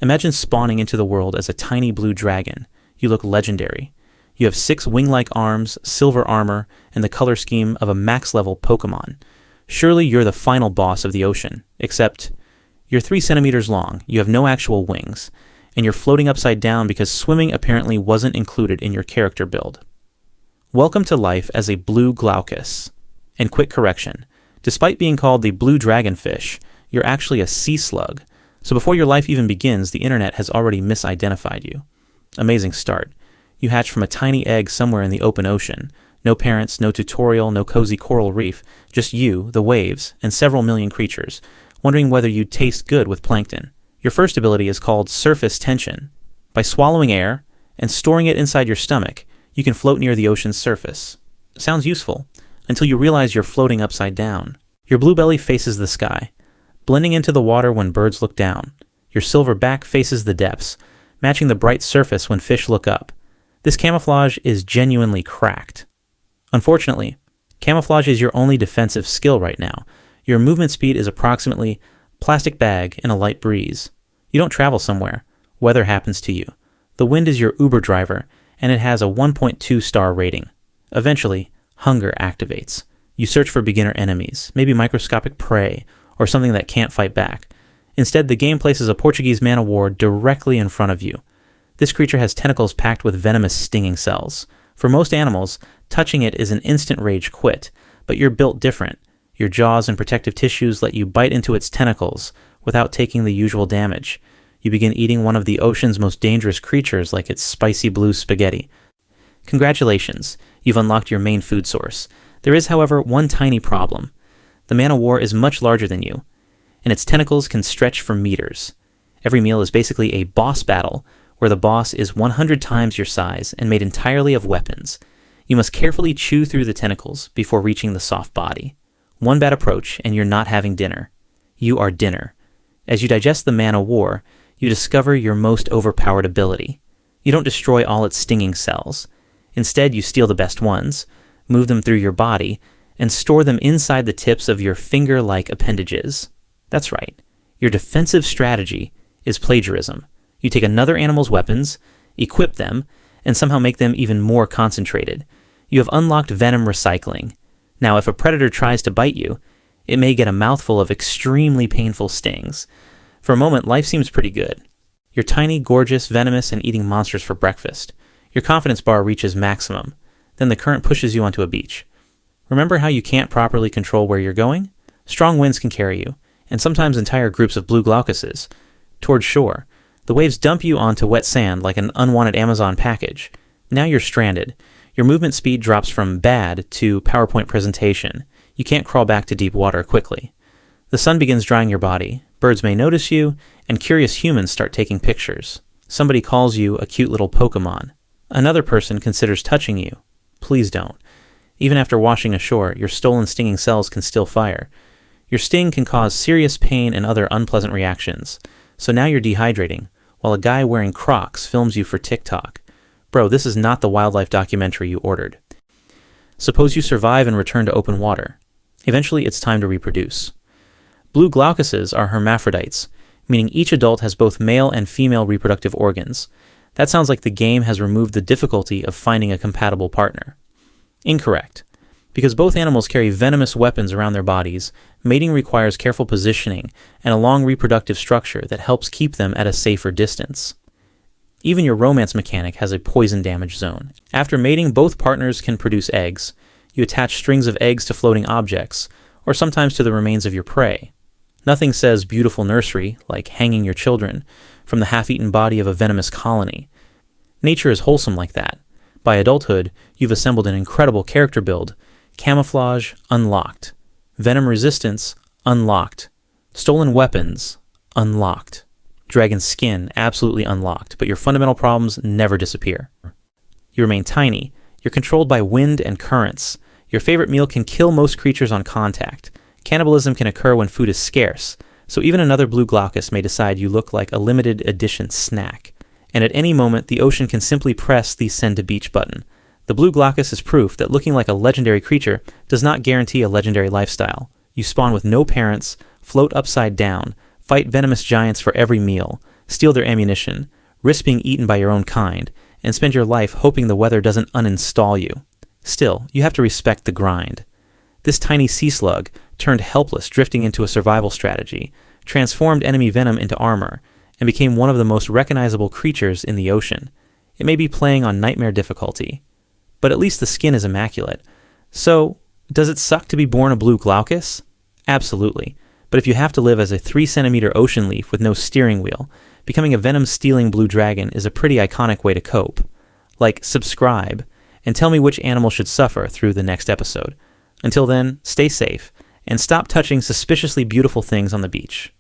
Imagine spawning into the world as a tiny blue dragon. You look legendary. You have 6 wing-like arms, silver armor, and the color scheme of a max-level Pokemon. Surely you're the final boss of the ocean, except you're 3 centimeters long, you have no actual wings, and you're floating upside down because swimming apparently wasn't included in your character build. Welcome to life as a Blue Glaucus. And quick correction, despite being called the blue dragonfish, you're actually a sea slug, so before your life even begins, the internet has already misidentified you. Amazing start. You hatch from a tiny egg somewhere in the open ocean. No parents, no tutorial, no cozy coral reef, just you, the waves, and several million creatures, wondering whether you'd taste good with plankton. Your first ability is called surface tension. By swallowing air and storing it inside your stomach, you can float near the ocean's surface. Sounds useful, until you realize you're floating upside down. Your blue belly faces the sky, blending into the water when birds look down. Your silver back faces the depths, matching the bright surface when fish look up. This camouflage is genuinely cracked. Unfortunately, camouflage is your only defensive skill right now. Your movement speed is approximately plastic bag in a light breeze. You don't travel somewhere. Weather happens to you. The wind is your Uber driver, and it has a 1.2 star rating. Eventually, hunger activates. You search for beginner enemies, maybe microscopic prey, or something that can't fight back. Instead, the game places a Portuguese man-o-war directly in front of you. This creature has tentacles packed with venomous stinging cells. For most animals, touching it is an instant rage quit, but you're built different. Your jaws and protective tissues let you bite into its tentacles without taking the usual damage. You begin eating one of the ocean's most dangerous creatures like its spicy blue spaghetti. Congratulations, you've unlocked your main food source. There is, however, one tiny problem. The man-o-war is much larger than you, and its tentacles can stretch for meters. Every meal is basically a boss battle, where the boss is 100 times your size and made entirely of weapons. You must carefully chew through the tentacles before reaching the soft body. One bad approach and you're not having dinner. You are dinner. As you digest the man-o-war, you discover your most overpowered ability. You don't destroy all its stinging cells. Instead, you steal the best ones, move them through your body, and store them inside the tips of your finger-like appendages. That's right. Your defensive strategy is plagiarism. You take another animal's weapons, equip them, and somehow make them even more concentrated. You have unlocked venom recycling. Now, if a predator tries to bite you, it may get a mouthful of extremely painful stings. For a moment, life seems pretty good. You're tiny, gorgeous, venomous, and eating monsters for breakfast. Your confidence bar reaches maximum. Then the current pushes you onto a beach. Remember how you can't properly control where you're going? Strong winds can carry you, and sometimes entire groups of blue glaucuses, towards shore. The waves dump you onto wet sand like an unwanted Amazon package. Now you're stranded. Your movement speed drops from bad to PowerPoint presentation. You can't crawl back to deep water quickly. The sun begins drying your body. Birds may notice you, and curious humans start taking pictures. Somebody calls you a cute little Pokemon. Another person considers touching you. Please don't. Even after washing ashore, your stolen stinging cells can still fire. Your sting can cause serious pain and other unpleasant reactions. So now you're dehydrating, while a guy wearing Crocs films you for TikTok. Bro, this is not the wildlife documentary you ordered. Suppose you survive and return to open water. Eventually, it's time to reproduce. Blue glaucuses are hermaphrodites, meaning each adult has both male and female reproductive organs. That sounds like the game has removed the difficulty of finding a compatible partner. Incorrect. Because both animals carry venomous weapons around their bodies, mating requires careful positioning and a long reproductive structure that helps keep them at a safer distance. Even your romance mechanic has a poison damage zone. After mating, both partners can produce eggs. You attach strings of eggs to floating objects, or sometimes to the remains of your prey. Nothing says beautiful nursery, like hanging your children, from the half-eaten body of a venomous colony. Nature is wholesome like that. By adulthood, you've assembled an incredible character build. Camouflage, unlocked. Venom resistance, unlocked. Stolen weapons, unlocked. Dragon skin, absolutely unlocked, but your fundamental problems never disappear. You remain tiny. You're controlled by wind and currents. Your favorite meal can kill most creatures on contact. Cannibalism can occur when food is scarce, so even another blue glaucus may decide you look like a limited edition snack. And at any moment, the ocean can simply press the send to beach button. The blue glaucus is proof that looking like a legendary creature does not guarantee a legendary lifestyle. You spawn with no parents, float upside down, fight venomous giants for every meal, steal their ammunition, risk being eaten by your own kind, and spend your life hoping the weather doesn't uninstall you. Still, you have to respect the grind. This tiny sea slug turned helpless, drifting into a survival strategy, transformed enemy venom into armor, and became one of the most recognizable creatures in the ocean. It may be playing on nightmare difficulty, but at least the skin is immaculate. So, does it suck to be born a blue glaucus? Absolutely. But if you have to live as a 3-centimeter ocean leaf with no steering wheel, becoming a venom-stealing blue dragon is a pretty iconic way to cope. Like, subscribe, and tell me which animal should suffer through the next episode. Until then, stay safe, and stop touching suspiciously beautiful things on the beach.